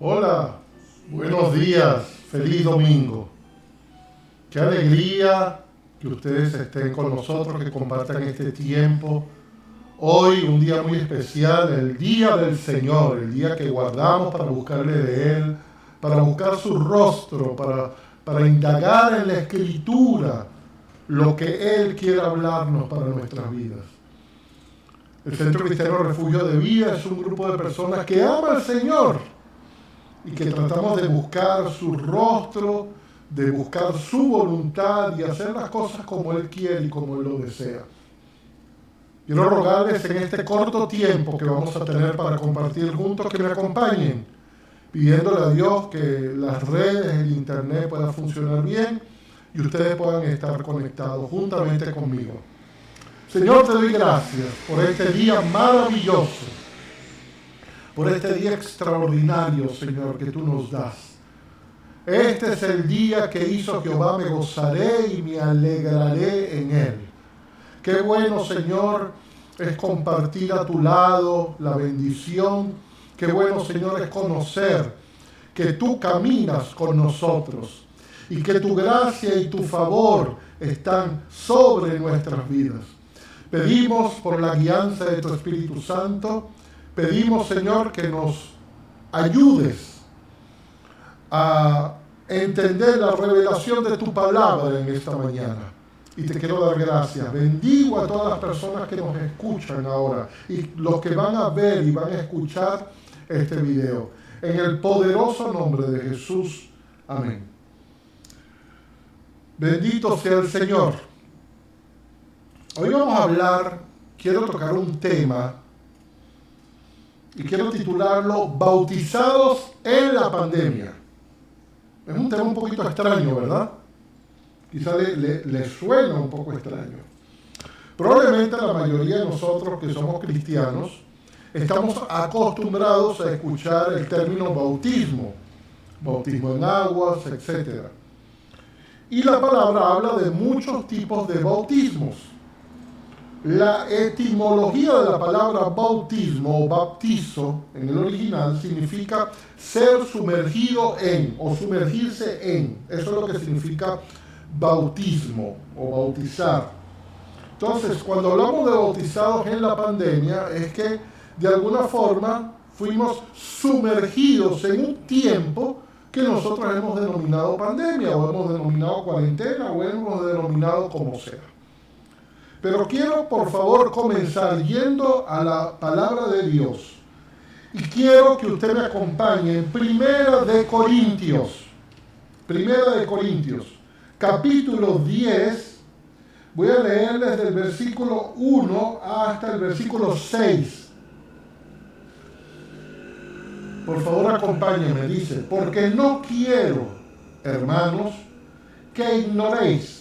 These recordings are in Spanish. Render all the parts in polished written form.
Hola, buenos días, feliz domingo. Qué alegría que ustedes estén con nosotros, que compartan este tiempo. Hoy un día muy especial, el día del Señor, el día que guardamos para buscarle de Él, para buscar su rostro, para indagar en la Escritura lo que Él quiere hablarnos para nuestras vidas. El Centro Cristiano Refugio de Vida es un grupo de personas que ama al Señor y que tratamos de buscar su rostro, de buscar su voluntad y hacer las cosas como Él quiere y como Él lo desea. Quiero rogarles en este corto tiempo que vamos a tener para compartir juntos que me acompañen, pidiéndole a Dios que las redes, el internet puedan funcionar bien y ustedes puedan estar conectados juntamente conmigo. Señor, te doy gracias por este día maravilloso, por este día extraordinario, Señor, que tú nos das. Este es el día que hizo Jehová, me gozaré y me alegraré en él. Qué bueno, Señor, es compartir a tu lado la bendición. Qué bueno, Señor, es conocer que tú caminas con nosotros y que tu gracia y tu favor están sobre nuestras vidas. Pedimos por la guianza de tu Espíritu Santo. Pedimos, Señor, que nos ayudes a entender la revelación de tu palabra en esta mañana. Y te quiero dar gracias. Bendigo a todas las personas que nos escuchan ahora y los que van a ver y van a escuchar este video. En el poderoso nombre de Jesús. Amén. Bendito sea el Señor. Hoy vamos a hablar, quiero tocar un tema y quiero titularlo Bautizados en la pandemia. Es un tema un poquito extraño, ¿verdad? Quizá le suena un poco extraño. Probablemente la mayoría de nosotros que somos cristianos estamos acostumbrados a escuchar el término bautismo, bautismo en aguas, etc. Y la palabra habla de muchos tipos de bautismos. La etimología de la palabra bautismo o baptizo en el original significa ser sumergido en o sumergirse en. Eso es lo que significa bautismo o bautizar. Entonces, cuando hablamos de bautizados en la pandemia, es que de alguna forma fuimos sumergidos en un tiempo que nosotros hemos denominado pandemia o hemos denominado cuarentena o hemos denominado como sea. Pero quiero, por favor, comenzar yendo a la palabra de Dios. Y quiero que usted me acompañe en Primera de Corintios, capítulo 10. Voy a leer desde el versículo 1 hasta el versículo 6. Por favor, acompáñeme, dice, porque no quiero, hermanos, que ignoréis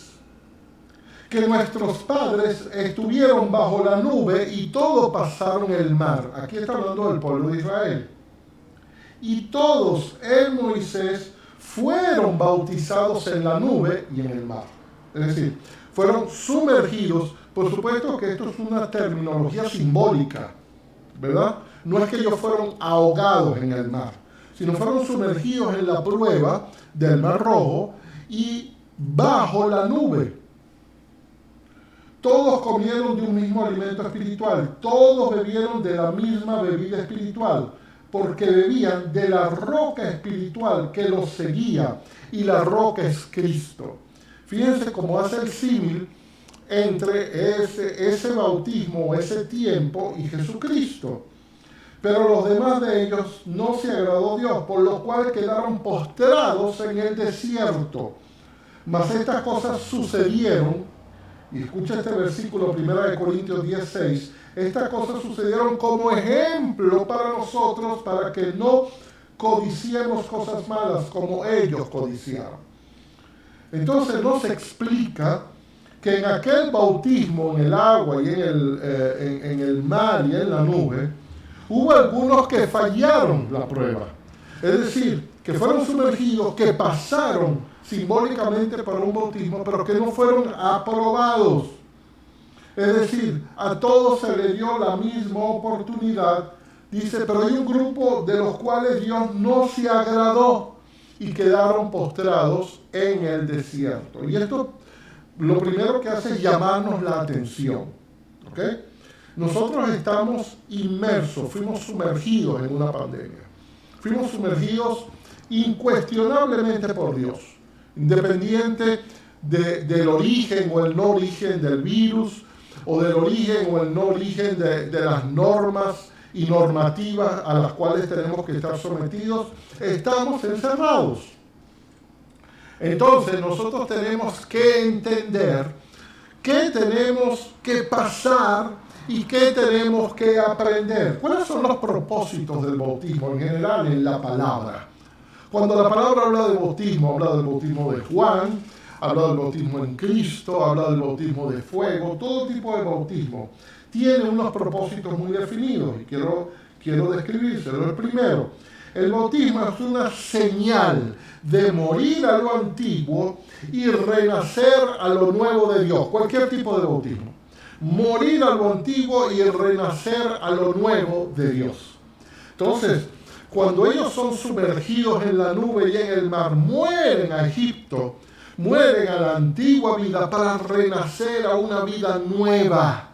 que nuestros padres estuvieron bajo la nube y todos pasaron el mar. Aquí está hablando del pueblo de Israel. Y todos en Moisés fueron bautizados en la nube y en el mar. Es decir, fueron sumergidos. Por supuesto que esto es una terminología simbólica, ¿verdad? No es que ellos fueron ahogados en el mar, sino fueron sumergidos en la prueba del Mar Rojo y bajo la nube. Todos comieron de un mismo alimento espiritual, todos bebieron de la misma bebida espiritual, porque bebían de la roca espiritual que los seguía, y la roca es Cristo. Fíjense cómo hace el símil entre ese bautismo, ese tiempo y Jesucristo. Pero los demás de ellos no se agradó Dios, por lo cual quedaron postrados en el desierto. Mas estas cosas sucedieron. Y escucha este versículo, 1 Corintios 10:6. Estas cosas sucedieron como ejemplo para nosotros, para que no codiciemos cosas malas como ellos codiciaron. Entonces nos explica que en aquel bautismo, en el agua y en el mar y en la nube, hubo algunos que fallaron la prueba. Es decir, que fueron sumergidos, que pasaron simbólicamente por un bautismo, pero que no fueron aprobados. Es decir, a todos se le dio la misma oportunidad, Dice, pero hay un grupo de los cuales Dios no se agradó y quedaron postrados en el desierto. Y esto lo primero que hace es llamarnos la atención. ¿Ok? Nosotros estamos inmersos, fuimos sumergidos en una pandemia. Fuimos sumergidos incuestionablemente por Dios, independiente del origen o el no origen del virus, o del origen o el no origen de las normas y normativas a las cuales tenemos que estar sometidos, estamos encerrados. Entonces nosotros tenemos que entender qué tenemos que pasar y qué tenemos que aprender. ¿Cuáles son los propósitos del bautismo en general en la palabra? Cuando la palabra habla del bautismo de Juan, habla del bautismo en Cristo, habla del bautismo de fuego, todo tipo de bautismo tiene unos propósitos muy definidos y quiero describírselo. El primero, el bautismo es una señal de morir a lo antiguo y renacer a lo nuevo de Dios. Cualquier tipo de bautismo. Morir a lo antiguo y renacer a lo nuevo de Dios. Entonces, cuando ellos son sumergidos en la nube y en el mar, mueren a Egipto, mueren a la antigua vida para renacer a una vida nueva.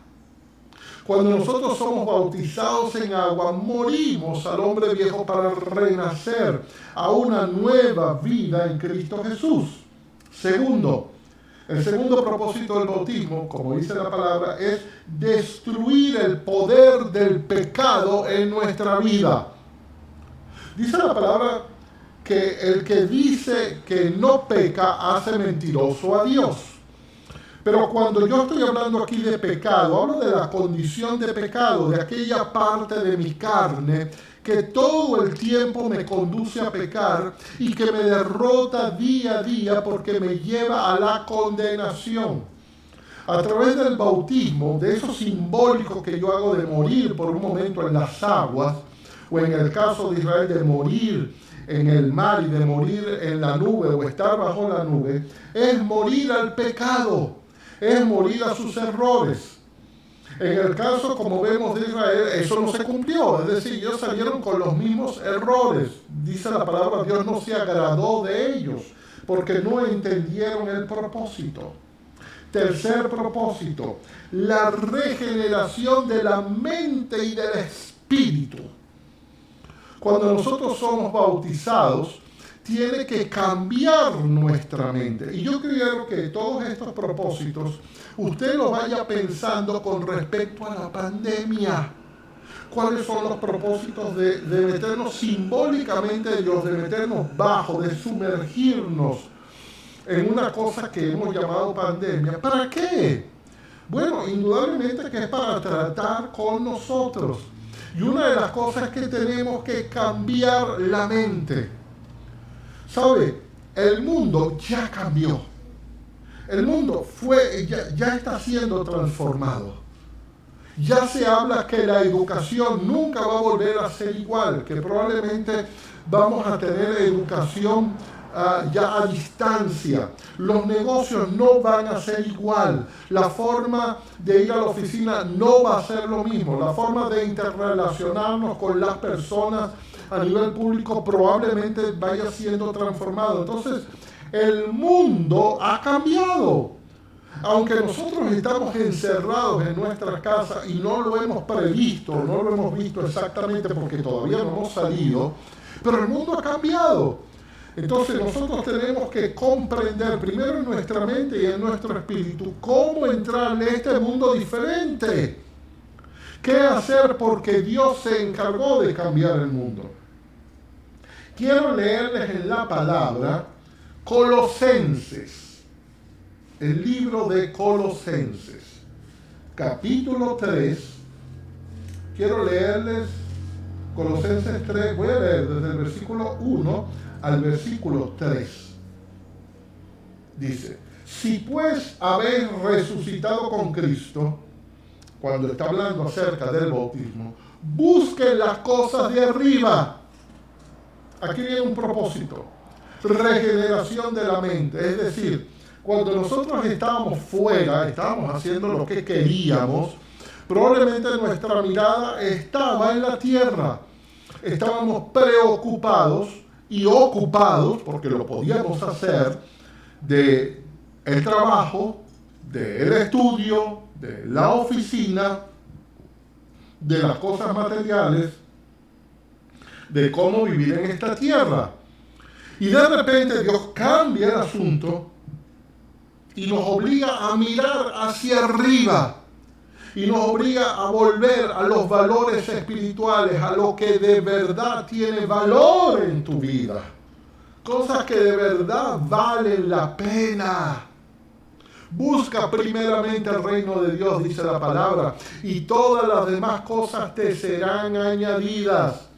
Cuando nosotros somos bautizados en agua, morimos al hombre viejo para renacer a una nueva vida en Cristo Jesús. Segundo, el segundo propósito del bautismo, como dice la palabra, es destruir el poder del pecado en nuestra vida. Dice la palabra que el que dice que no peca hace mentiroso a Dios. Pero cuando yo estoy hablando aquí de pecado, hablo de la condición de pecado, de aquella parte de mi carne que todo el tiempo me conduce a pecar y que me derrota día a día porque me lleva a la condenación. A través del bautismo, de eso simbólico que yo hago de morir por un momento en las aguas, o en el caso de Israel de morir en el mar y de morir en la nube o estar bajo la nube, es morir al pecado. Es morir a sus errores. En el caso, como vemos de Israel, eso no se cumplió. Es decir, ellos salieron con los mismos errores. Dice la palabra, Dios no se agradó de ellos, porque no entendieron el propósito. Tercer propósito, la regeneración de la mente y del espíritu. Cuando nosotros somos bautizados, tiene que cambiar nuestra mente. Y yo quiero que todos estos propósitos usted los vaya pensando con respecto a la pandemia. ¿Cuáles son los propósitos de meternos simbólicamente de Dios, de meternos bajo, de sumergirnos en una cosa que hemos llamado pandemia? ¿Para qué? Bueno, indudablemente que es para tratar con nosotros. Y una de las cosas es que tenemos que cambiar la mente. ¿Sabe? El mundo ya cambió. El mundo ya está siendo transformado. Ya se habla que la educación nunca va a volver a ser igual, que probablemente vamos a tener educación ya a distancia. Los negocios no van a ser igual. La forma de ir a la oficina no va a ser lo mismo. La forma de interrelacionarnos con las personas a nivel público probablemente vaya siendo transformado. Entonces, el mundo ha cambiado. Aunque nosotros estamos encerrados en nuestras casas y no lo hemos previsto, no lo hemos visto exactamente porque todavía no hemos salido, pero el mundo ha cambiado. Entonces nosotros tenemos que comprender primero en nuestra mente y en nuestro espíritu cómo entrar en este mundo diferente. ¿Qué hacer? Porque Dios se encargó de cambiar el mundo. Quiero leerles en la palabra Colosenses, el libro de Colosenses, capítulo 3. Quiero leerles Colosenses 3, voy a leer desde el versículo 1 al versículo 3. Dice, si pues habéis resucitado con Cristo, cuando está hablando acerca del bautismo, busquen las cosas de arriba. Aquí viene un propósito, regeneración de la mente, es decir, cuando nosotros estábamos fuera, estábamos haciendo lo que queríamos, Probablemente nuestra mirada estaba en la tierra. Estábamos preocupados y ocupados, porque lo podíamos hacer, de el trabajo, del estudio, de la oficina, de las cosas materiales, de cómo vivir en esta tierra. Y de repente Dios cambia el asunto y nos obliga a mirar hacia arriba. Y nos obliga a volver a los valores espirituales, a lo que de verdad tiene valor en tu vida. Cosas que de verdad valen la pena. Busca primeramente el reino de Dios, dice la palabra, y todas las demás cosas te serán añadidas.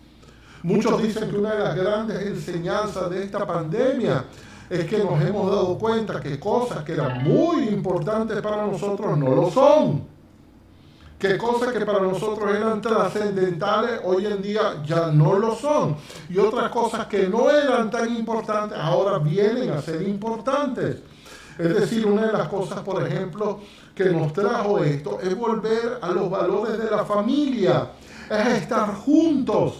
Muchos dicen que una de las grandes enseñanzas de esta pandemia es que nos hemos dado cuenta que cosas que eran muy importantes para nosotros no lo son. Que cosas que para nosotros eran trascendentales hoy en día ya no lo son. Y otras cosas que no eran tan importantes ahora vienen a ser importantes. Es decir, una de las cosas, por ejemplo, que nos trajo esto es volver a los valores de la familia. Es estar juntos.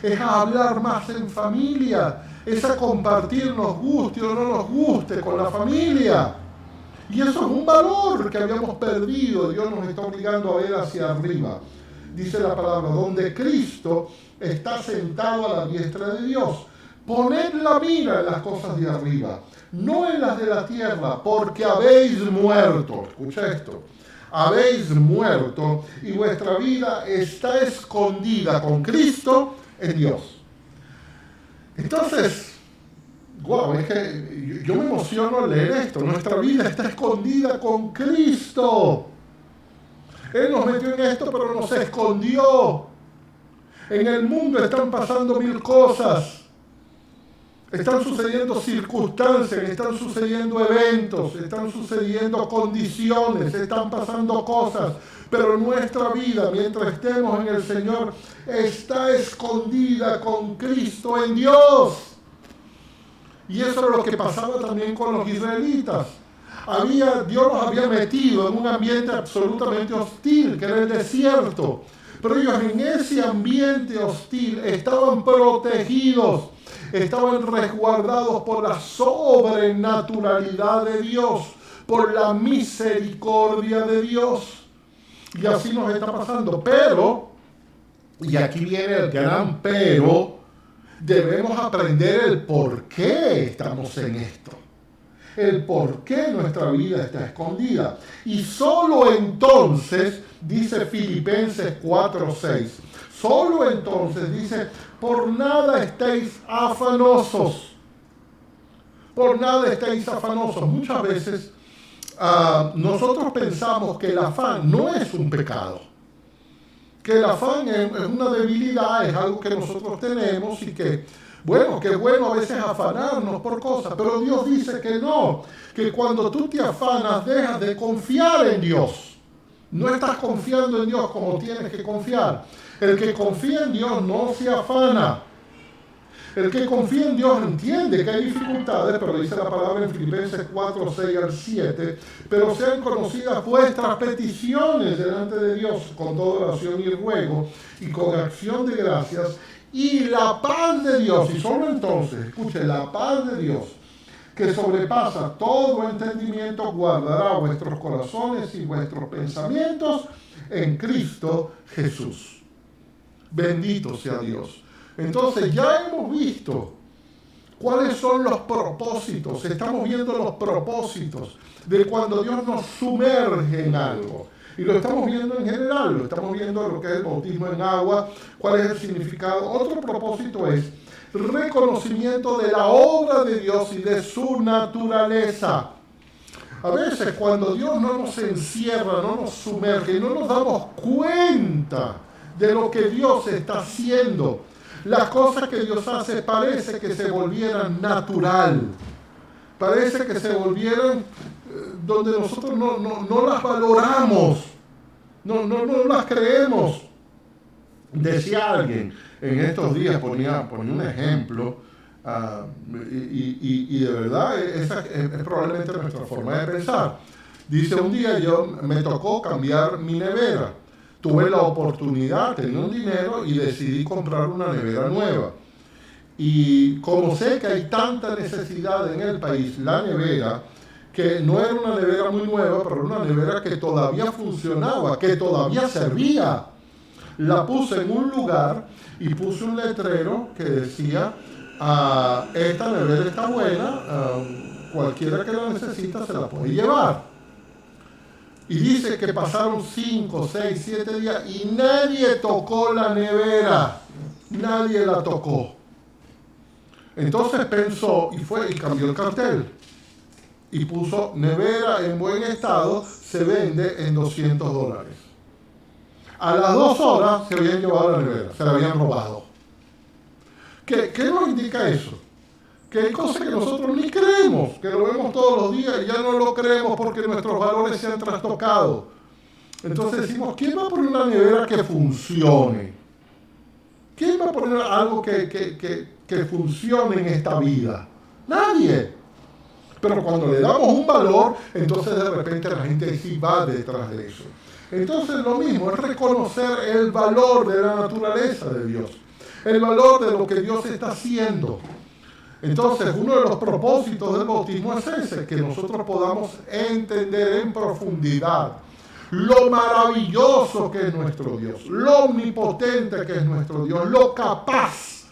Es a hablar más en familia. Es a compartir, nos guste o no nos guste, con la familia. Y eso es un valor que habíamos perdido. Dios nos está obligando a ver hacia arriba. Dice la palabra, donde Cristo está sentado a la diestra de Dios. Poned la mira en las cosas de arriba, no en las de la tierra, porque habéis muerto. Escucha esto. Habéis muerto y vuestra vida está escondida con Cristo en Dios. Entonces, wow, es que yo me emociono al leer esto. Nuestra vida está escondida con Cristo. Él nos metió en esto, pero nos escondió. En el mundo están pasando mil cosas. Están sucediendo circunstancias, están sucediendo eventos, están sucediendo condiciones, están pasando cosas. Pero nuestra vida, mientras estemos en el Señor, está escondida con Cristo en Dios. Y eso es lo que pasaba también con los israelitas. Dios los había metido en un ambiente absolutamente hostil, que era el desierto. Pero ellos en ese ambiente hostil estaban protegidos, estaban resguardados por la sobrenaturalidad de Dios, por la misericordia de Dios. Y así nos está pasando. Pero, y aquí viene el gran pero, debemos aprender el por qué estamos en esto. El por qué nuestra vida está escondida. Y solo entonces, dice Filipenses 4:6, solo entonces dice, por nada estéis afanosos. Por nada estéis afanosos. Muchas veces nosotros pensamos que el afán no es un pecado. Que el afán es una debilidad, es algo que nosotros tenemos y que, bueno, que bueno a veces afanarnos por cosas, pero Dios dice que no, que cuando tú te afanas dejas de confiar en Dios. No estás confiando en Dios como tienes que confiar. El que confía en Dios no se afana. El que confía en Dios entiende que hay dificultades, pero dice la palabra en Filipenses 4:6-7, pero sean conocidas vuestras peticiones delante de Dios con toda oración y ruego y con acción de gracias, y la paz de Dios, y solo entonces, escuche, la paz de Dios, que sobrepasa todo entendimiento, guardará vuestros corazones y vuestros pensamientos en Cristo Jesús. Bendito sea Dios. Entonces ya hemos visto cuáles son los propósitos. Estamos viendo los propósitos de cuando Dios nos sumerge en algo. Y lo estamos viendo en general, lo estamos viendo lo que es el bautismo en agua, cuál es el significado. Otro propósito es reconocimiento de la obra de Dios y de su naturaleza. A veces cuando Dios no nos encierra, no nos sumerge, no nos damos cuenta de lo que Dios está haciendo. Las cosas que Dios hace parece que se volvieran natural. Parece que se volvieran donde nosotros no las valoramos. No las creemos. Decía alguien, en estos días ponía un ejemplo, y de verdad esa es probablemente nuestra forma de pensar. Dice, un día me tocó cambiar mi nevera. tuve la oportunidad, tenía un dinero y decidí comprar una nevera nueva. Y como sé que hay tanta necesidad en el país, la nevera, que no era una nevera muy nueva, pero era una nevera que todavía funcionaba, que todavía servía. La puse en un lugar y puse un letrero que decía, esta nevera está buena, cualquiera que la necesita se la puede llevar. Y dice que pasaron 5, 6, 7 días y nadie tocó la nevera. Nadie la tocó. Entonces pensó y fue y cambió el cartel. Y puso nevera en buen estado, se vende en $200. A las 2 horas se habían llevado la nevera, se la habían robado. ¿Qué nos indica eso? Que hay cosas que nosotros ni creemos, que lo vemos todos los días y ya no lo creemos porque nuestros valores se han trastocado. Entonces decimos, ¿quién va a poner una nevera que funcione? ¿Quién va a poner algo que funcione en esta vida? Nadie. Pero cuando le damos un valor, entonces de repente la gente sí va detrás de eso. Entonces lo mismo es reconocer el valor de la naturaleza de Dios, el valor de lo que Dios está haciendo. Entonces, uno de los propósitos del bautismo es ese, que nosotros podamos entender en profundidad lo maravilloso que es nuestro Dios, lo omnipotente que es nuestro Dios, lo capaz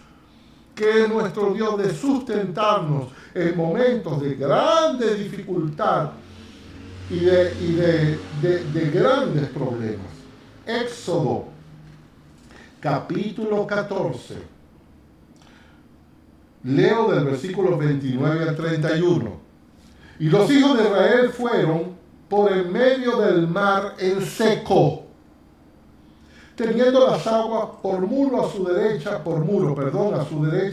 que es nuestro Dios de sustentarnos en momentos de grande dificultad y de grandes problemas. Éxodo, capítulo 14. Leo del versículo 29 al 31. Y los hijos de Israel fueron por el medio del mar en seco, teniendo las aguas a su derecha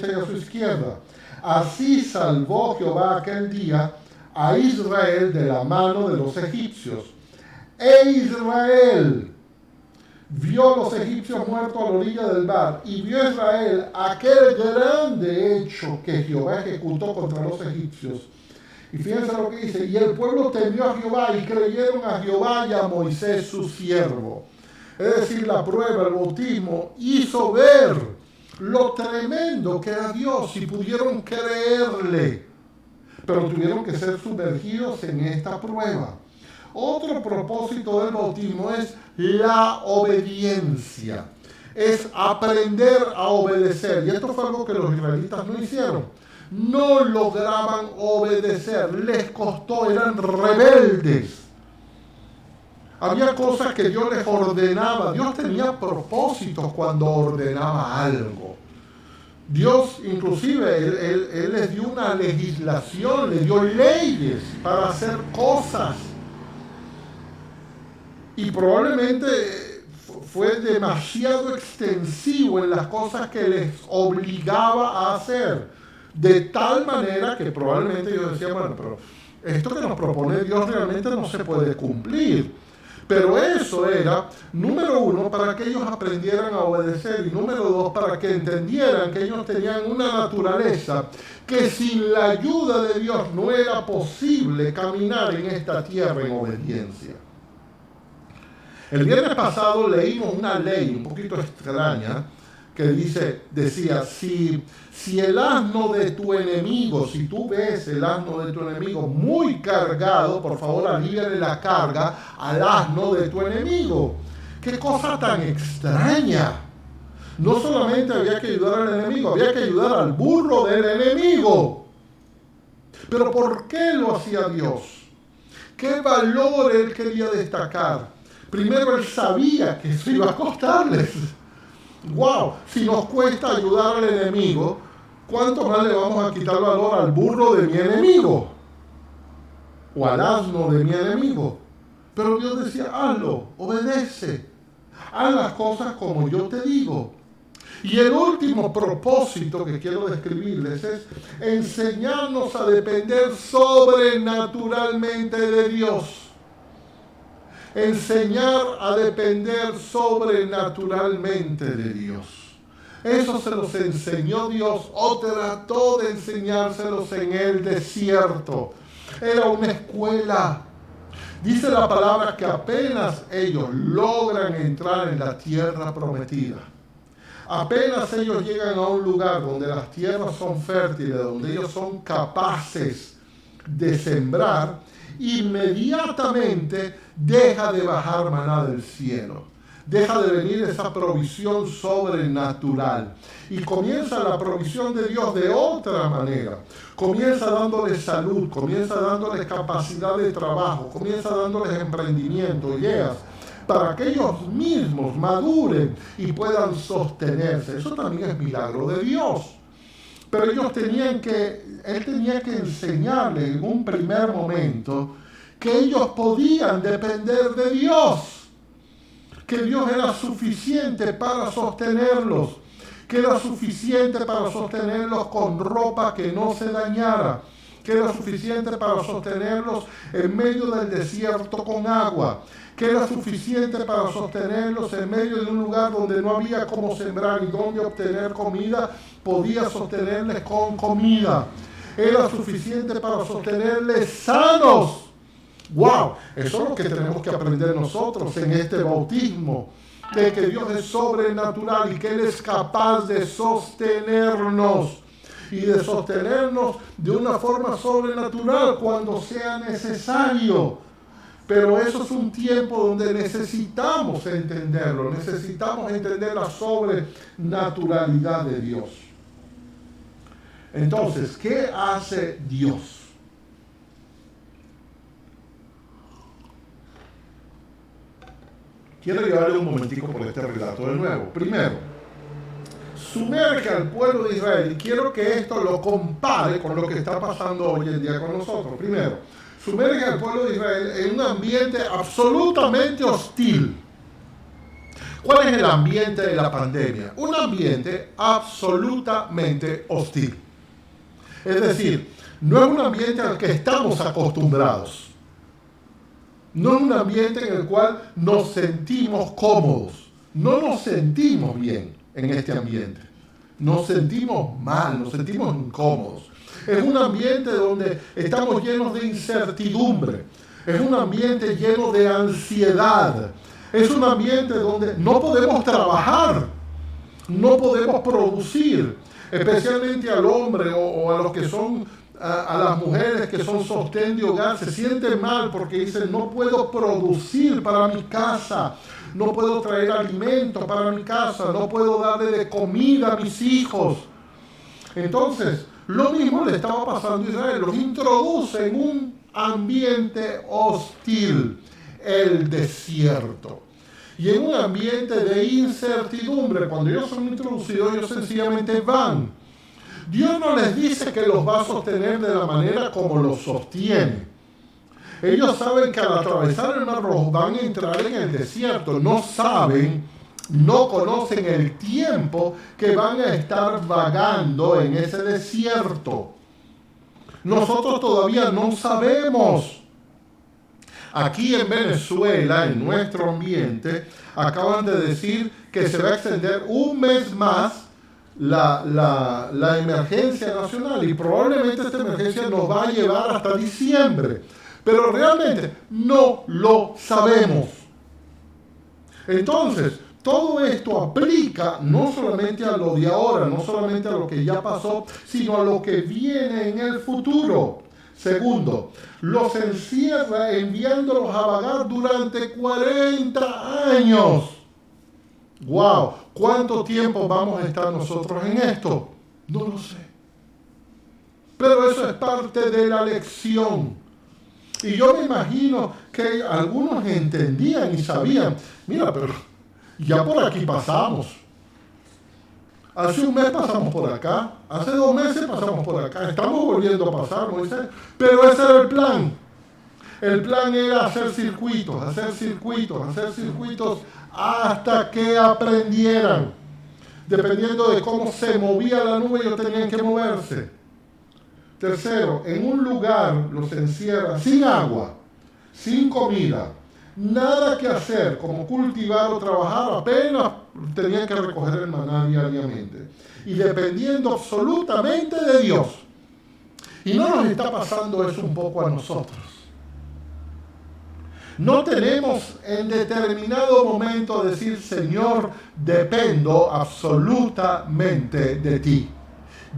y a su izquierda. Así salvó Jehová aquel día a Israel de la mano de los egipcios. E Israel vio a los egipcios muertos a la orilla del mar, y vio Israel aquel grande hecho que Jehová ejecutó contra los egipcios. Y fíjense lo que dice, y el pueblo temió a Jehová y creyeron a Jehová y a Moisés su siervo. Es decir, la prueba, el bautismo, hizo ver lo tremendo que era Dios y pudieron creerle, pero tuvieron que ser sumergidos en esta prueba. Otro propósito del bautismo es la obediencia, es aprender a obedecer. Y esto fue algo que los israelitas no hicieron. No lograban obedecer, les costó, eran rebeldes. Había cosas que Dios les ordenaba. Dios tenía propósitos cuando ordenaba algo. Dios, inclusive, él les dio una legislación, les dio leyes para hacer cosas. Y probablemente fue demasiado extensivo en las cosas que les obligaba a hacer. De tal manera que probablemente ellos decían, bueno, pero esto que nos propone Dios realmente no se puede cumplir. Pero eso era, número uno, para que ellos aprendieran a obedecer, y número dos, para que entendieran que ellos tenían una naturaleza que sin la ayuda de Dios no era posible caminar en esta tierra en obediencia. El viernes pasado leímos una ley un poquito extraña que decía, si el asno de tu enemigo, si tú ves el asno de tu enemigo muy cargado, por favor aliviale la carga al asno de tu enemigo. ¡Qué cosa tan extraña! No solamente había que ayudar al enemigo, había que ayudar al burro del enemigo. Pero ¿por qué lo hacía Dios? ¿Qué valor él quería destacar? Primero, él sabía que eso iba a costarles. ¡Wow! Si nos cuesta ayudar al enemigo, ¿cuánto más le vamos a quitar valor al burro de mi enemigo? O al asno de mi enemigo. Pero Dios decía, hazlo, obedece. Haz las cosas como yo te digo. Y el último propósito que quiero describirles es enseñarnos a depender sobrenaturalmente de Dios. Enseñar a depender sobrenaturalmente de Dios. Eso se los enseñó Dios o trató de enseñárselos en el desierto. Era una escuela. Dice la palabra que apenas ellos logran entrar en la tierra prometida, apenas ellos llegan a un lugar donde las tierras son fértiles, donde ellos son capaces de sembrar, inmediatamente deja de bajar maná del cielo. Deja de venir esa provisión sobrenatural y comienza la provisión de Dios de otra manera. Comienza dándoles salud, comienza dándoles capacidad de trabajo, comienza dándoles emprendimiento, ideas, para que ellos mismos maduren y puedan sostenerse. Eso también es milagro de Dios. Pero Él tenía que enseñarles en un primer momento que ellos podían depender de Dios. Que Dios era suficiente para sostenerlos, que era suficiente para sostenerlos con ropa que no se dañara, que era suficiente para sostenerlos en medio del desierto con agua, que era suficiente para sostenerlos en medio de un lugar donde no había cómo sembrar y donde obtener comida, podía sostenerles con comida. Era suficiente para sostenerles sanos. ¡Wow! Eso es lo que tenemos que aprender nosotros en este bautismo, de que Dios es sobrenatural y que Él es capaz de sostenernos y de sostenernos de una forma sobrenatural cuando sea necesario. Pero eso es un tiempo donde necesitamos entenderlo, necesitamos entender la sobrenaturalidad de Dios. Entonces, ¿qué hace Dios? Quiero llevarle un momentico por este relato de nuevo. Primero, sumerge al pueblo de Israel y quiero que esto lo compare con lo que está pasando hoy en día con nosotros. Primero, sumerge al pueblo de Israel en un ambiente absolutamente hostil. ¿Cuál es el ambiente de la pandemia? Un ambiente absolutamente hostil. Es decir, no es un ambiente al que estamos acostumbrados. No es un ambiente en el cual nos sentimos cómodos. No nos sentimos bien en este ambiente. Nos sentimos mal, nos sentimos incómodos. Es un ambiente donde estamos llenos de incertidumbre. Es un ambiente lleno de ansiedad. Es un ambiente donde no podemos trabajar. No podemos producir. Especialmente al hombre o a los que son... A las mujeres que son sostén de hogar se sienten mal porque dicen no puedo producir para mi casa, no puedo traer alimento para mi casa, no puedo darle de comida a mis hijos. Entonces, lo mismo le estaba pasando a Israel, los introduce en un ambiente hostil, el desierto. Y en un ambiente de incertidumbre, cuando ellos son introducidos, ellos sencillamente van. Dios no les dice que los va a sostener de la manera como los sostiene. Ellos saben que al atravesar el Mar Rojo van a entrar en el desierto. No saben, no conocen el tiempo que van a estar vagando en ese desierto. Nosotros todavía no sabemos. Aquí en Venezuela, en nuestro ambiente, acaban de decir que se va a extender un mes más la emergencia nacional y probablemente esta emergencia nos va a llevar hasta diciembre, pero realmente no lo sabemos. Entonces, todo esto aplica no solamente a lo de ahora, no solamente a lo que ya pasó, sino a lo que viene en el futuro. Segundo, los encierra enviándolos a vagar durante 40 años. ¡Wow! ¿Cuánto tiempo vamos a estar nosotros en esto? No lo sé. Pero eso es parte de la lección. Y yo me imagino que algunos entendían y sabían, mira, pero ya por aquí pasamos. Hace un mes pasamos por acá, hace 2 meses pasamos por acá, estamos volviendo a pasar, Moisés. Pero ese era el plan. El plan era hacer circuitos hasta que aprendieran. Dependiendo de cómo se movía la nube, ellos tenían que moverse. Tercero, en un lugar los encierra sin agua, sin comida, nada que hacer, como cultivar o trabajar, apenas tenían que recoger el maná diariamente. Y dependiendo absolutamente de Dios. Y no nos está pasando eso un poco a nosotros. No tenemos en determinado momento decir, Señor, dependo absolutamente de ti.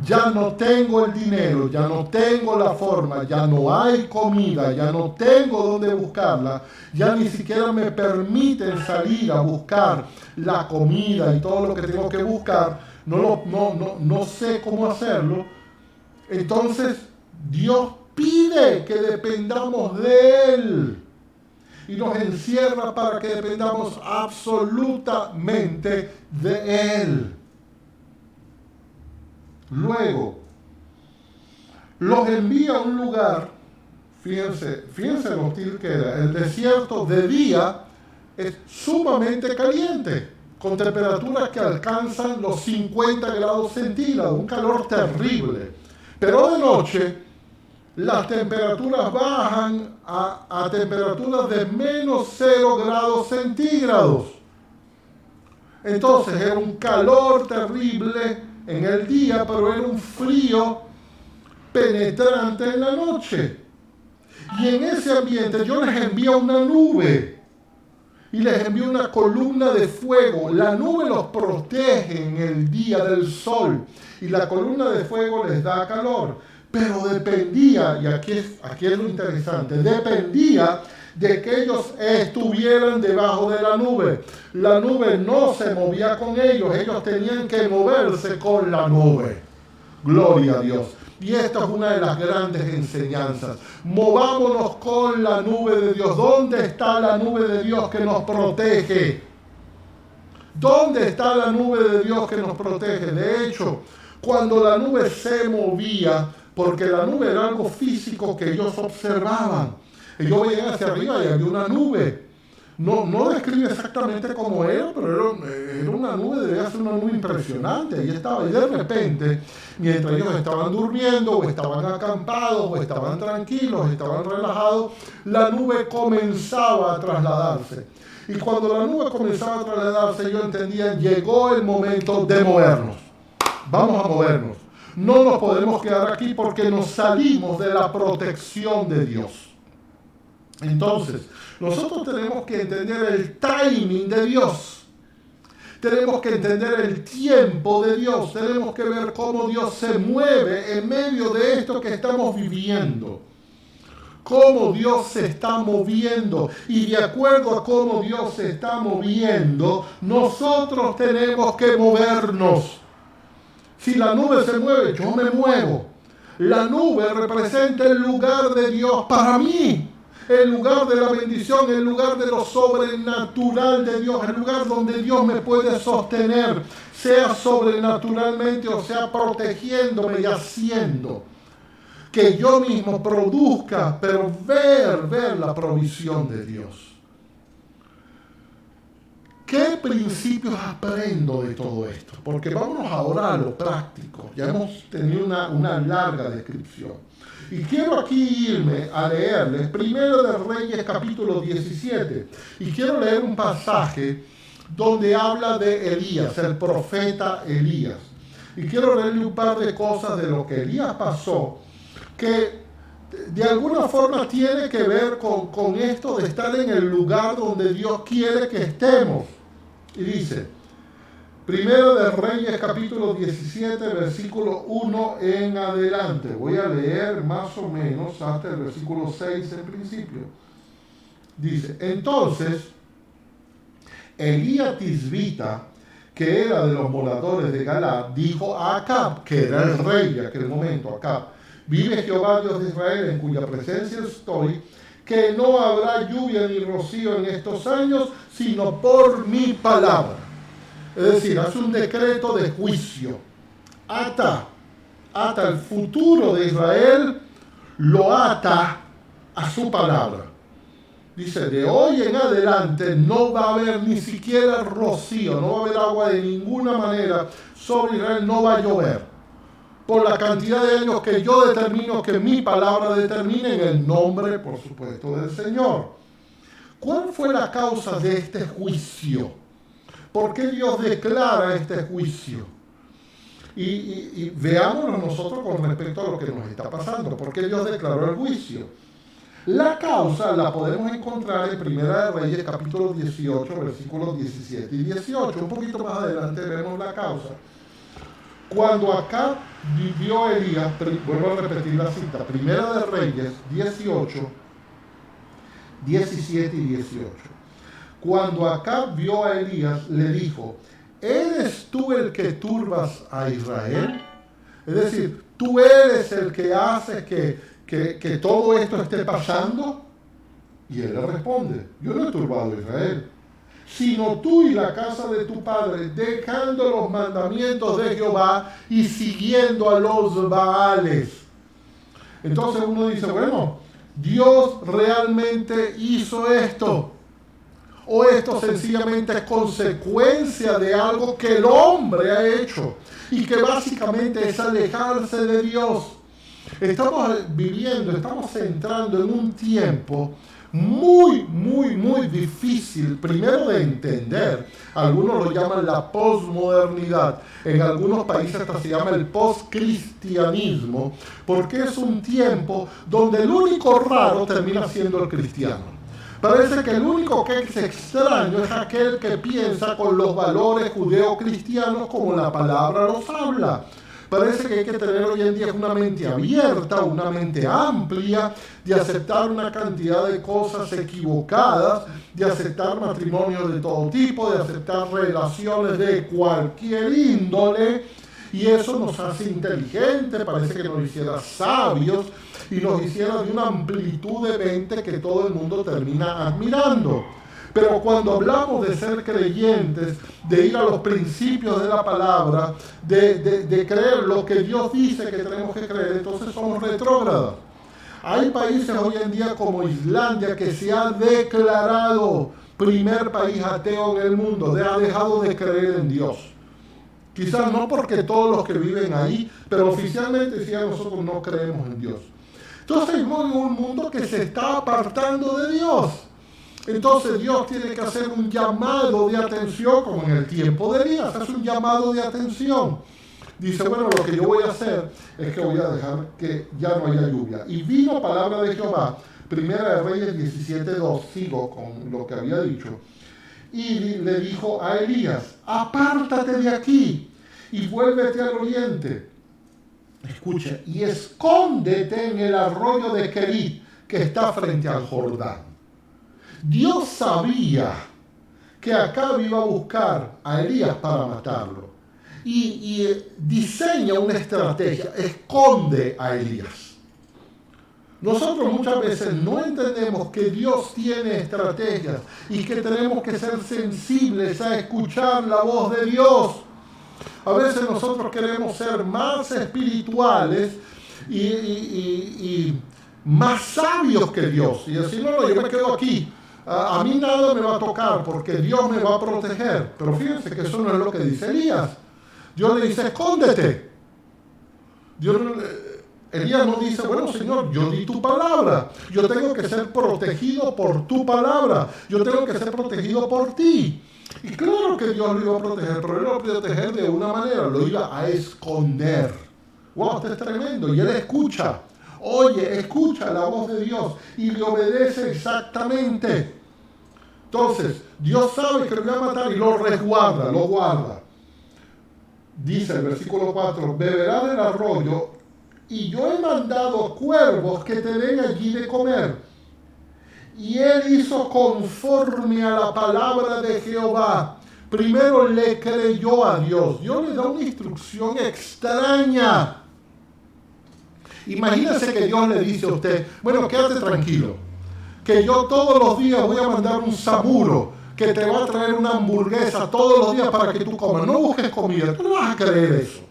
Ya no tengo el dinero, ya no tengo la forma, ya no hay comida, ya no tengo dónde buscarla, ya ni siquiera me permiten salir a buscar la comida y todo lo que tengo que buscar, no sé cómo hacerlo. Entonces Dios pide que dependamos de Él y nos encierra para que dependamos absolutamente de Él. Luego, los envía a un lugar, fíjense lo hostil que era. El desierto de día es sumamente caliente, con temperaturas que alcanzan los 50 grados centígrados, un calor terrible. Pero de noche, las temperaturas bajan a temperaturas de menos 0 grados centígrados. Entonces era un calor terrible en el día, pero era un frío penetrante en la noche. Y en ese ambiente yo les envío una nube y les envío una columna de fuego. La nube los protege en el día del sol y la columna de fuego les da calor. Pero dependía, y aquí es lo interesante, dependía de que ellos estuvieran debajo de la nube. La nube no se movía con ellos tenían que moverse con la nube. Gloria a Dios. Y esta es una de las grandes enseñanzas. Movámonos con la nube de Dios. ¿Dónde está la nube de Dios que nos protege? ¿Dónde está la nube de Dios que nos protege? De hecho, cuando la nube se movía, porque la nube era algo físico que ellos observaban, ellos veían hacia arriba y había una nube. No describe exactamente cómo era, pero era una nube, debía ser una nube impresionante. Ahí estaba, y de repente, mientras ellos estaban durmiendo, o estaban acampados, o estaban tranquilos, estaban relajados, la nube comenzaba a trasladarse. Y cuando la nube comenzaba a trasladarse, ellos entendían, llegó el momento de movernos. Vamos a movernos. No nos podemos quedar aquí porque nos salimos de la protección de Dios. Entonces, nosotros tenemos que entender el timing de Dios. Tenemos que entender el tiempo de Dios. Tenemos que ver cómo Dios se mueve en medio de esto que estamos viviendo. Cómo Dios se está moviendo. Y de acuerdo a cómo Dios se está moviendo, nosotros tenemos que movernos. Si la nube se mueve, yo me muevo. La nube representa el lugar de Dios para mí. El lugar de la bendición, el lugar de lo sobrenatural de Dios, el lugar donde Dios me puede sostener, sea sobrenaturalmente o sea protegiéndome y haciendo que yo mismo produzca, pero ver la provisión de Dios. ¿Qué principios aprendo de todo esto? Porque vámonos ahora a lo práctico. Ya hemos tenido una larga descripción. Y quiero aquí irme a leerles Primero de Reyes capítulo 17. Y quiero leer un pasaje donde habla de Elías, el profeta Elías. Y quiero leerle un par de cosas de lo que Elías pasó, que de alguna forma tiene que ver con esto de estar en el lugar donde Dios quiere que estemos. Y dice, Primero de Reyes capítulo 17, versículo 1 en adelante. Voy a leer más o menos hasta el versículo 6 en principio. Dice, entonces, Elías Tisbita, que era de los moradores de Galaad, dijo a Acab, que era el rey de aquel momento, Acab, vive Jehová Dios de Israel, en cuya presencia estoy, que no habrá lluvia ni rocío en estos años, sino por mi palabra. Es decir, hace un decreto de juicio. Ata el futuro de Israel, lo ata a su palabra. Dice, de hoy en adelante no va a haber ni siquiera rocío, no va a haber agua de ninguna manera sobre Israel, no va a llover. Por la cantidad de años que yo determino, que mi palabra determine, en el nombre, por supuesto, del Señor. ¿Cuál fue la causa de este juicio? ¿Por qué Dios declara este juicio? Y veámonos nosotros con respecto a lo que nos está pasando. ¿Por qué Dios declaró el juicio? La causa la podemos encontrar en Primera de Reyes, capítulo 18, versículos 17 y 18. Un poquito más adelante vemos la causa. Cuando Acab vio a Elías, vuelvo a repetir la cita, Primera de Reyes 18, 17 y 18. Cuando Acab vio a Elías, le dijo: ¿eres tú el que turbas a Israel? Es decir, ¿tú eres el que hace que todo esto esté pasando? Y él le responde: yo no he turbado a Israel, sino tú y la casa de tu padre, dejando los mandamientos de Jehová y siguiendo a los Baales. Entonces uno dice, bueno, ¿Dios realmente hizo esto? ¿O esto sencillamente es consecuencia de algo que el hombre ha hecho y que básicamente es alejarse de Dios? Estamos entrando en un tiempo muy difícil, primero de entender. Algunos lo llaman la posmodernidad, en algunos países hasta se llama el poscristianismo, porque es un tiempo donde el único raro termina siendo el cristiano. Parece que el único que es extraño es aquel que piensa con los valores judeo-cristianos como la palabra los habla. Parece que hay que tener hoy en día una mente abierta, una mente amplia, de aceptar una cantidad de cosas equivocadas, de aceptar matrimonios de todo tipo, de aceptar relaciones de cualquier índole, y eso nos hace inteligentes, parece que nos hiciera sabios, y nos hiciera de una amplitud de mente que todo el mundo termina admirando. Pero cuando hablamos de ser creyentes, de ir a los principios de la palabra, de creer lo que Dios dice que tenemos que creer, entonces somos retrógradas. Hay países hoy en día como Islandia que se ha declarado primer país ateo en el mundo, ha dejado de creer en Dios. Quizás no porque todos los que viven ahí, pero oficialmente sí, nosotros no creemos en Dios. Entonces hay un mundo que se está apartando de Dios. Entonces Dios tiene que hacer un llamado de atención, como en el tiempo de Elías, hace un llamado de atención. Dice, bueno, lo que yo voy a hacer es que voy a dejar que ya no haya lluvia. Y vino palabra de Jehová, Primera de Reyes 17:2, sigo con lo que había dicho. Y le dijo a Elías: apártate de aquí y vuélvete al oriente. Escucha, y escóndete en el arroyo de Querit, que está frente al Jordán. Dios sabía que Acab iba a buscar a Elías para matarlo. Y diseña una estrategia, esconde a Elías. Nosotros muchas veces no entendemos que Dios tiene estrategias y que tenemos que ser sensibles a escuchar la voz de Dios. A veces nosotros queremos ser más espirituales y más sabios que Dios. Y decir, no, yo me quedo aquí. A mí nada me va a tocar porque Dios me va a proteger. Pero fíjense que eso no es lo que dice Elías. Dios le dice, escóndete. Elías no dice, bueno, Señor, yo di tu palabra. Yo tengo que ser protegido por tu palabra. Yo tengo que ser protegido por ti. Y claro que Dios lo iba a proteger, pero él lo iba a proteger de una manera, lo iba a esconder. ¡Wow! Esto es tremendo. Y él escucha. Oye, escucha la voz de Dios y le obedece exactamente. Entonces, Dios sabe que lo va a matar y lo resguarda, lo guarda. Dice el versículo 4, beberá del arroyo y yo he mandado cuervos que te den allí de comer. Y él hizo conforme a la palabra de Jehová. Primero le creyó a Dios. Dios le da una instrucción extraña. Imagínese que Dios le dice a usted, bueno, quédate tranquilo, que yo todos los días voy a mandar un saburo que te va a traer una hamburguesa todos los días para que tú comas. No busques comida, tú no vas a creer eso.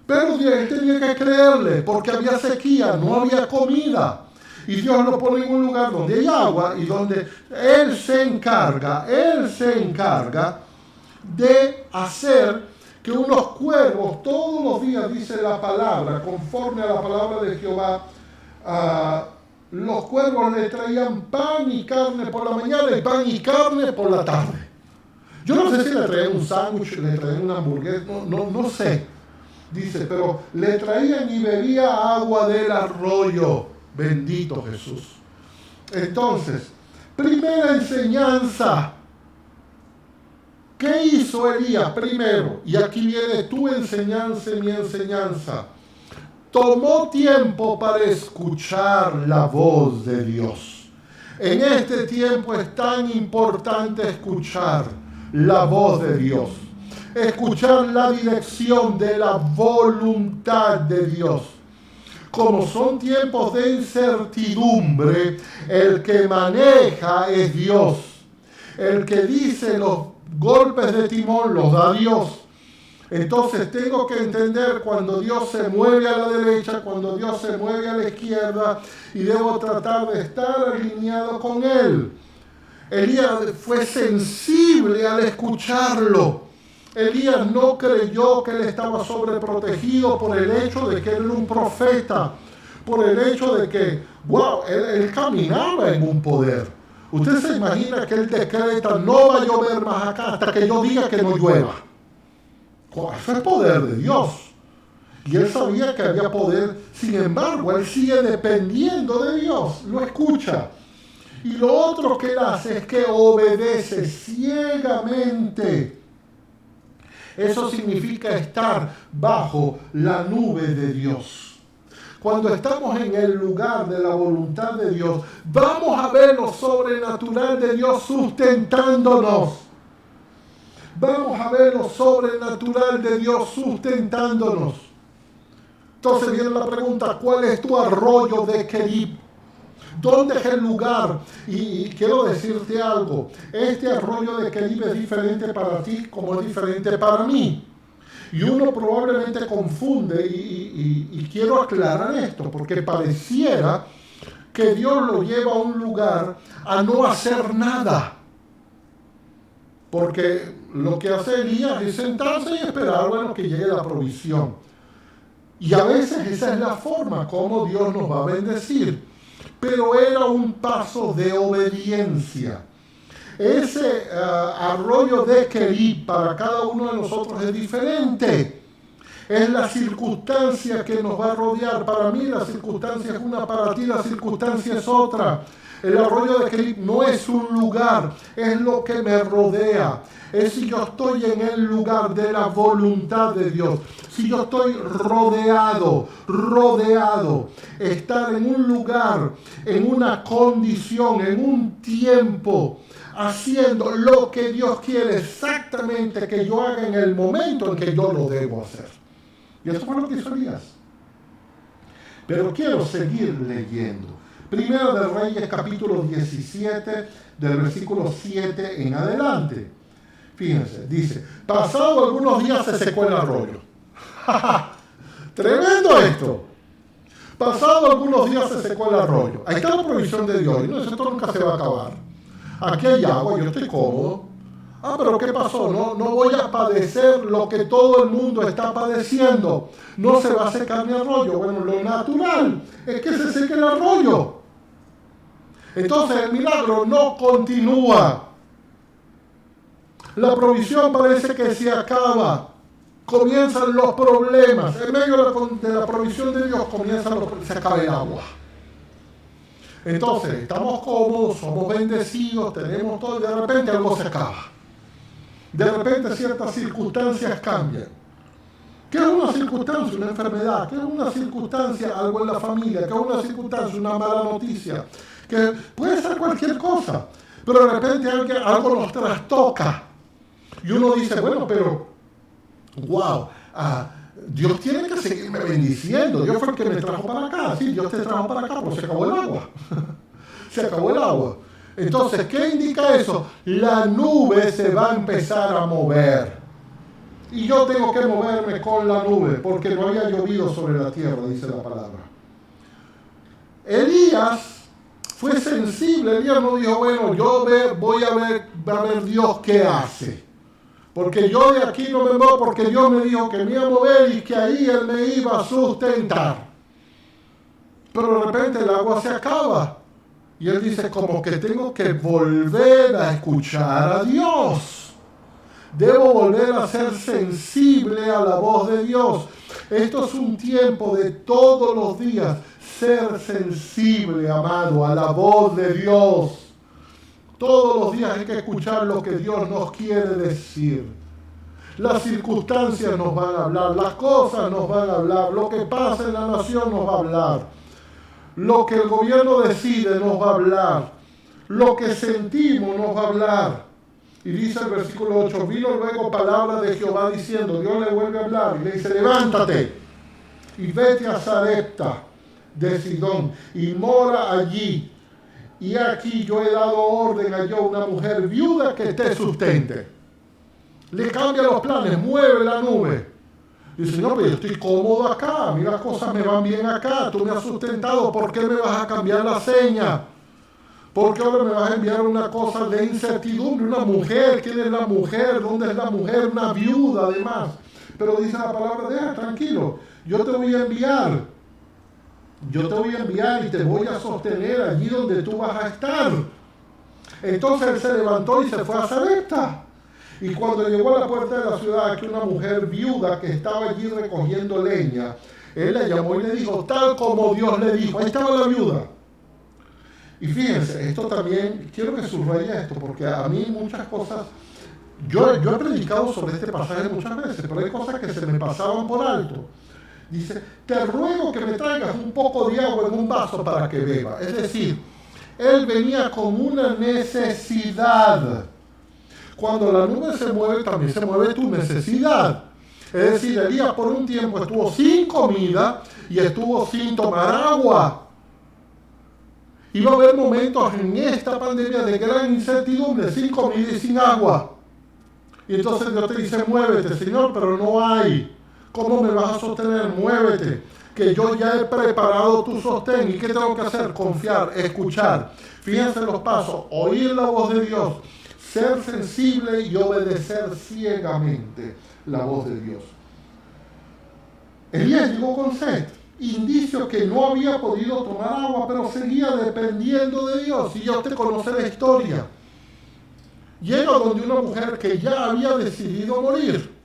Pero Dios tenía que creerle porque había sequía, no había comida. Y Dios lo pone en un lugar donde hay agua y donde Él se encarga de hacer que unos cuervos todos los días, dice la palabra, conforme a la palabra de Jehová, los cuervos le traían pan y carne por la mañana y pan y carne por la tarde. Yo no sé si le traían un sándwich, le traían una hamburguesa, no sé. Dice, pero le traían y bebía agua del arroyo. Bendito Jesús. Entonces, primera enseñanza. ¿Qué hizo Elías primero? Y aquí viene tu enseñanza y mi enseñanza. Tomó tiempo para escuchar la voz de Dios. En este tiempo es tan importante escuchar la voz de Dios. Escuchar la dirección de la voluntad de Dios. Como son tiempos de incertidumbre, el que maneja es Dios. El que dice los golpes de timón los da Dios. Entonces tengo que entender cuando Dios se mueve a la derecha, cuando Dios se mueve a la izquierda, y debo tratar de estar alineado con Él. Elías fue sensible al escucharlo. Elías no creyó que él estaba sobreprotegido por el hecho de que él era un profeta, por el hecho de que, él caminaba en un poder. Usted se imagina que él decreta, no va a llover más acá hasta que yo diga que no llueva. Eso es poder de Dios. Y él sabía que había poder, sin embargo, él sigue dependiendo de Dios, lo escucha. Y lo otro que él hace es que obedece ciegamente. Eso significa estar bajo la nube de Dios. Cuando estamos en el lugar de la voluntad de Dios, vamos a ver lo sobrenatural de Dios sustentándonos. Vamos a ver lo sobrenatural de Dios sustentándonos. Entonces viene la pregunta, ¿cuál es tu arroyo de Kerib? ¿Dónde es el lugar? Y quiero decirte algo, este arroyo de Kerib es diferente para ti como es diferente para mí. Y uno probablemente confunde, y quiero aclarar esto, porque pareciera que Dios lo lleva a un lugar a no hacer nada. Porque lo que hace Elías es sentarse y esperar que llegue la provisión. Y a veces esa es la forma como Dios nos va a bendecir. Pero era un paso de obediencia. Ese arroyo de Kerib para cada uno de nosotros es diferente. Es la circunstancia que nos va a rodear. Para mí la circunstancia es una, para ti la circunstancia es otra. El arroyo de Kerib no es un lugar, es lo que me rodea. Es si yo estoy en el lugar de la voluntad de Dios. Si yo estoy rodeado. Estar en un lugar, en una condición, en un tiempo, haciendo lo que Dios quiere exactamente que yo haga en el momento en que yo lo debo hacer. Y eso fue lo que hizo Elías. Pero quiero seguir leyendo. Primero de Reyes, capítulo 17, del versículo 7 en adelante. Fíjense, dice, pasado algunos días se secó el arroyo. Tremendo esto. Pasado algunos días se secó el arroyo. Ahí está la provisión de Dios. Y no, esto nunca se va a acabar. Aquí hay agua, yo estoy cómodo. Pero ¿qué pasó? No voy a padecer lo que todo el mundo está padeciendo. No se va a secar mi arroyo. Bueno, lo natural es que se seque el arroyo. Entonces el milagro no continúa. La provisión parece que se acaba. Comienzan los problemas. En medio de la provisión de Dios se acaba el agua. Entonces estamos cómodos, somos bendecidos, tenemos todo y de repente algo se acaba. De repente ciertas circunstancias cambian. ¿Qué es una circunstancia? Una enfermedad. ¿Qué es una circunstancia? Algo en la familia. ¿Qué es una circunstancia? Una mala noticia. Que puede ser cualquier cosa. Pero de repente algo nos trastoca. Y uno dice, bueno, pero, Dios tiene que seguirme bendiciendo. Dios fue el que me trajo para acá. Sí, Dios te trajo para acá, pero se acabó el agua. Se acabó el agua. Entonces, ¿qué indica eso? La nube se va a empezar a mover. Y yo tengo que moverme con la nube, porque no había llovido sobre la tierra, dice la palabra. Elías fue sensible. Elías no dijo, bueno, voy a ver Dios qué hace. Porque yo de aquí no me muevo, porque Dios me dijo que me iba a mover y que ahí Él me iba a sustentar. Pero de repente el agua se acaba. Y Él dice, como que tengo que volver a escuchar a Dios. Debo volver a ser sensible a la voz de Dios. Esto es un tiempo de todos los días ser sensible, amado, a la voz de Dios. Todos los días hay que escuchar lo que Dios nos quiere decir. Las circunstancias nos van a hablar, las cosas nos van a hablar, lo que pasa en la nación nos va a hablar, lo que el gobierno decide nos va a hablar, lo que sentimos nos va a hablar. Y dice el versículo 8, vino luego palabra de Jehová diciendo, Dios le vuelve a hablar y le dice, levántate y vete a Sarepta de Sidón y mora allí. Y aquí yo he dado orden a yo una mujer viuda que te sustente. Le cambia los planes, mueve la nube. Dice, no, pero yo estoy cómodo acá, a mí las cosas me van bien acá, tú me has sustentado, ¿por qué me vas a cambiar la seña? ¿Por qué ahora me vas a enviar una cosa de incertidumbre? Una mujer, ¿quién es la mujer? ¿Dónde es la mujer? Una viuda además. Pero dice la palabra, deja, tranquilo, yo te voy a enviar. Yo te voy a enviar y te voy a sostener allí donde tú vas a estar. Entonces él se levantó y se fue a Sarepta. Y cuando llegó a la puerta de la ciudad, aquí una mujer viuda que estaba allí recogiendo leña, él la llamó y le dijo, tal como Dios le dijo, ahí estaba la viuda. Y fíjense, esto también, quiero que subraye esto, porque a mí muchas cosas, yo he predicado sobre este pasaje muchas veces, pero hay cosas que se me pasaban por alto. Dice, te ruego que me traigas un poco de agua en un vaso para que beba. Es decir, él venía con una necesidad. Cuando la nube se mueve, también se mueve tu necesidad. Es decir, Elías por un tiempo estuvo sin comida y estuvo sin tomar agua. Iba a haber momentos en esta pandemia de gran incertidumbre, sin comida y sin agua. Y entonces Dios te dice, muévete, Señor, pero no hay. ¿Cómo me vas a sostener? Muévete, que yo ya he preparado tu sostén. ¿Y qué tengo que hacer? Confiar, escuchar. Fíjense los pasos, oír la voz de Dios, ser sensible y obedecer ciegamente la voz de Dios. Elías llegó con sed, indicio que no había podido tomar agua, pero seguía dependiendo de Dios. Y ya usted conoce la historia. Llega donde una mujer que ya había decidido morir.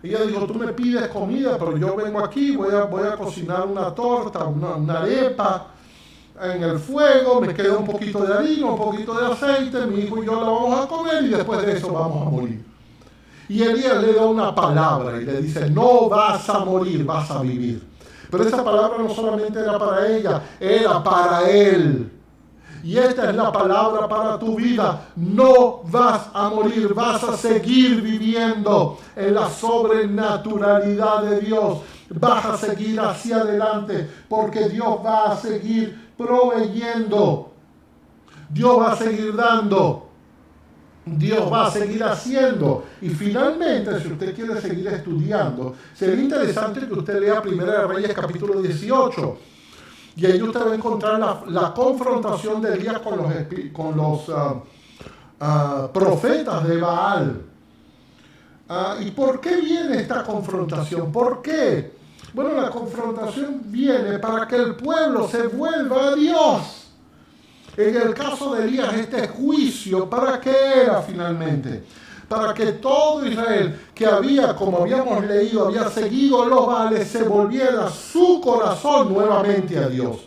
Ella dijo, tú me pides comida, pero yo vengo aquí, voy a cocinar una torta, una arepa en el fuego, me queda un poquito de harina, un poquito de aceite, mi hijo y yo la vamos a comer y después de eso vamos a morir. Y Elías le da una palabra y le dice, no vas a morir, vas a vivir. Pero esa palabra no solamente era para ella, era para él. Y esta es la palabra para tu vida. No vas a morir, vas a seguir viviendo en la sobrenaturalidad de Dios. Vas a seguir hacia adelante porque Dios va a seguir proveyendo. Dios va a seguir dando. Dios va a seguir haciendo. Y finalmente, si usted quiere seguir estudiando, sería interesante que usted lea 1 Reyes capítulo 18. Y ahí usted va a encontrar la confrontación de Elías con los profetas de Baal. ¿Y por qué viene esta confrontación? ¿Por qué? Bueno, la confrontación viene para que el pueblo se vuelva a Dios. En el caso de Elías, este juicio, ¿para qué era finalmente? Para que todo Israel, que había, como habíamos leído, había seguido los Baales, se volviera su corazón nuevamente a Dios.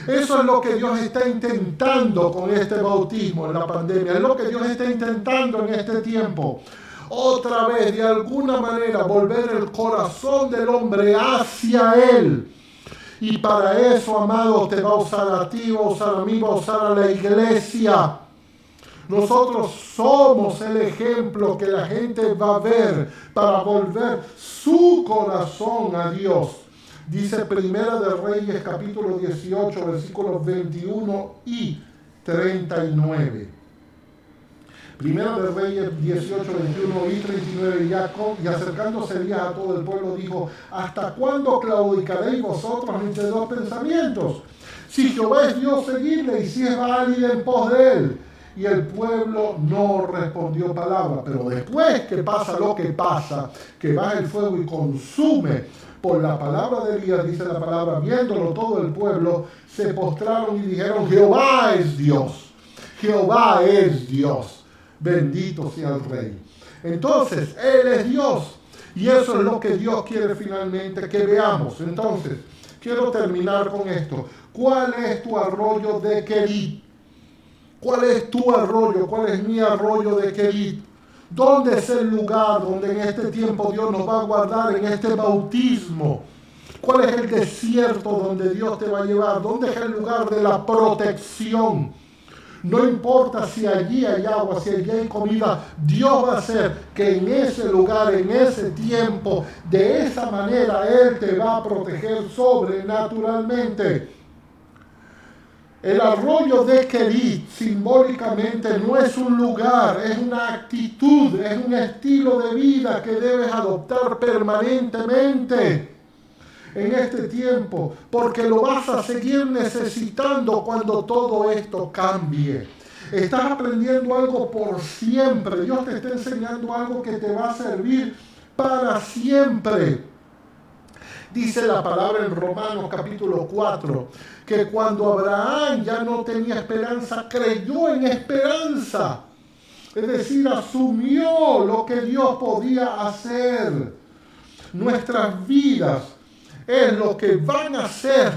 Eso es lo que Dios está intentando con este bautismo en la pandemia. Es lo que Dios está intentando en este tiempo. Otra vez, de alguna manera, volver el corazón del hombre hacia Él. Y para eso, amado, te va a usar a ti, va a usar a mí, va a usar a la iglesia. Nosotros somos el ejemplo que la gente va a ver para volver su corazón a Dios. Dice Primera de Reyes capítulo 18 versículos 21 y 39. Primera de Reyes 18, 21 y 39. Y acercándose Elías a todo el pueblo dijo, ¿hasta cuándo claudicaréis vosotros entre dos pensamientos? Si Jehová es Dios, seguidle, y si es Baal, id en pos de él. Y el pueblo no respondió palabra. Pero después que pasa lo que pasa, que baja el fuego y consume por la palabra de Elías, dice la palabra, viéndolo todo el pueblo, se postraron y dijeron, Jehová es Dios. Jehová es Dios. Bendito sea el Rey. Entonces, Él es Dios. Y eso es lo que Dios quiere finalmente que veamos. Entonces, quiero terminar con esto. ¿Cuál es tu arroyo de Querit? ¿Cuál es tu arroyo? ¿Cuál es mi arroyo de Querit? ¿Dónde es el lugar donde en este tiempo Dios nos va a guardar en este bautismo? ¿Cuál es el desierto donde Dios te va a llevar? ¿Dónde es el lugar de la protección? No importa si allí hay agua, si allí hay comida, Dios va a hacer que en ese lugar, en ese tiempo, de esa manera Él te va a proteger sobrenaturalmente. El arroyo de Querit simbólicamente no es un lugar, es una actitud, es un estilo de vida que debes adoptar permanentemente en este tiempo, porque lo vas a seguir necesitando cuando todo esto cambie. Estás aprendiendo algo por siempre. Dios te está enseñando algo que te va a servir para siempre. Dice la palabra en Romanos capítulo 4, que cuando Abraham ya no tenía esperanza, creyó en esperanza. Es decir, asumió lo que Dios podía hacer. Nuestras vidas es lo que van a hacer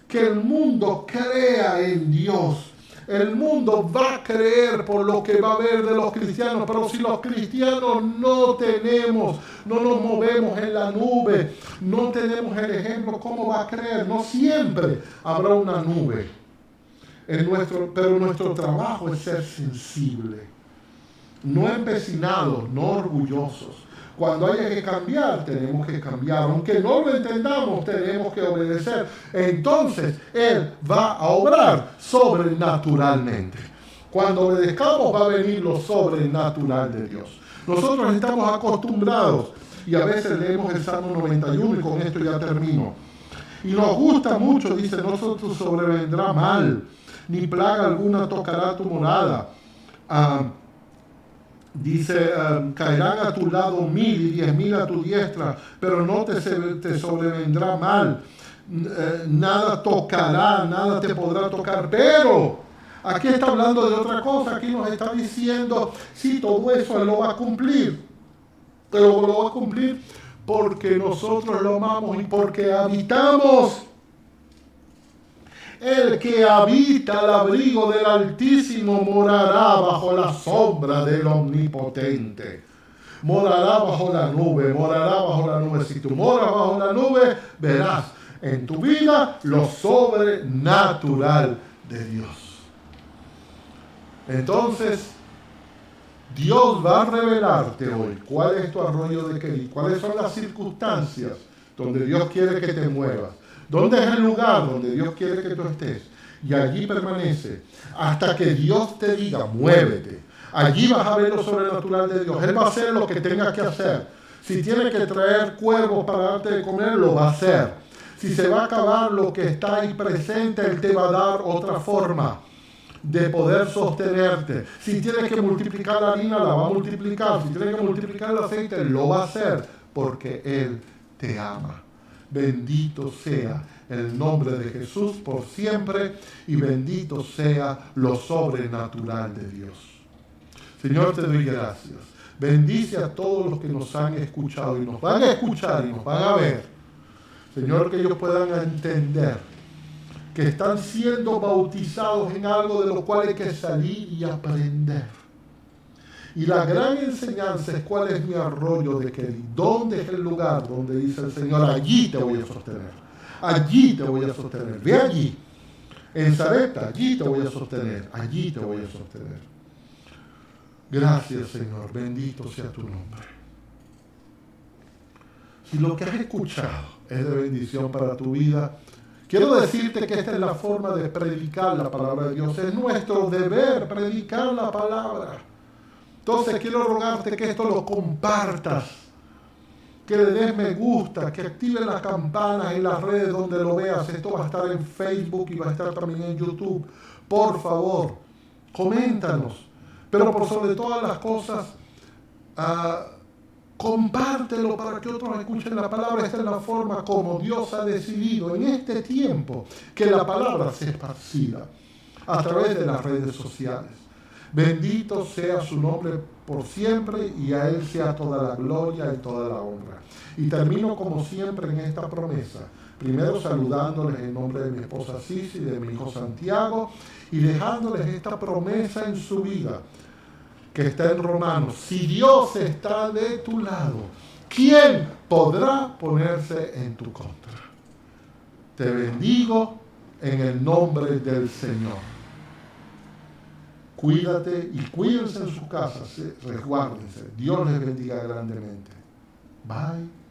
que el mundo crea en Dios. El mundo va a creer por lo que va a ver de los cristianos, pero si los cristianos no nos movemos en la nube, no tenemos el ejemplo, ¿cómo va a creer? No siempre habrá una nube. Pero nuestro trabajo es ser sensible, no empecinados, no orgullosos. Cuando haya que cambiar, tenemos que cambiar. Aunque no lo entendamos, tenemos que obedecer. Entonces, Él va a obrar sobrenaturalmente. Cuando obedezcamos, va a venir lo sobrenatural de Dios. Nosotros estamos acostumbrados, y a veces leemos el Salmo 91, y con esto ya termino. Y nos gusta mucho, dice, no te sobrevendrá mal, ni plaga alguna tocará tu morada. Dice, caerán a tu lado 1000 y 10.000 a tu diestra, pero no te sobrevendrá mal. Nada tocará, nada te podrá tocar. Pero aquí está hablando de otra cosa. Aquí nos está diciendo, sí, todo eso Él lo va a cumplir. Pero lo va a cumplir porque nosotros lo amamos y porque habitamos. El que habita al abrigo del Altísimo morará bajo la sombra del Omnipotente. Morará bajo la nube, morará bajo la nube. Si tú moras bajo la nube, verás en tu vida lo sobrenatural de Dios. Entonces, Dios va a revelarte hoy cuál es tu arroyo de Querit, cuáles son las circunstancias donde Dios quiere que te muevas. ¿Dónde es el lugar donde Dios quiere que tú estés? Y allí permanece hasta que Dios te diga, muévete. Allí vas a ver lo sobrenatural de Dios. Él va a hacer lo que tenga que hacer. Si tiene que traer cuervos para darte de comer, lo va a hacer. Si se va a acabar lo que está ahí presente, Él te va a dar otra forma de poder sostenerte. Si tienes que multiplicar la harina, la va a multiplicar. Si tienes que multiplicar el aceite, lo va a hacer porque Él te ama. Bendito sea el nombre de Jesús por siempre y bendito sea lo sobrenatural de Dios. Señor, te doy gracias. Bendice a todos los que nos han escuchado y nos van a escuchar y nos van a ver. Señor, que ellos puedan entender que están siendo bautizados en algo de lo cual hay que salir y aprender. Y la gran enseñanza es cuál es mi arroyo de Querit. ¿Dónde es el lugar donde dice el Señor, allí te voy a sostener? Allí te voy a sostener. Ve allí. En Sarepta, allí te voy a sostener. Allí te voy a sostener. Gracias, Señor. Bendito sea tu nombre. Si lo que has escuchado es de bendición para tu vida, quiero decirte que esta es la forma de predicar la palabra de Dios. Es nuestro deber predicar la palabra. Entonces quiero rogarte que esto lo compartas, que le des me gusta, que actives las campanas en las redes donde lo veas. Esto va a estar en Facebook y va a estar también en YouTube. Por favor, coméntanos. Pero por sobre todas las cosas, compártelo para que otros escuchen la palabra. Esta es la forma como Dios ha decidido en este tiempo que la palabra sea esparcida a través de las redes sociales. Bendito sea su nombre por siempre y a Él sea toda la gloria y toda la honra. Y termino como siempre en esta promesa. Primero saludándoles en nombre de mi esposa Sisi y de mi hijo Santiago y dejándoles esta promesa en su vida que está en Romanos. Si Dios está de tu lado, ¿quién podrá ponerse en tu contra? Te bendigo en el nombre del Señor. Cuídate y cuídense en su casa, resguárdense. Dios les bendiga grandemente. Bye.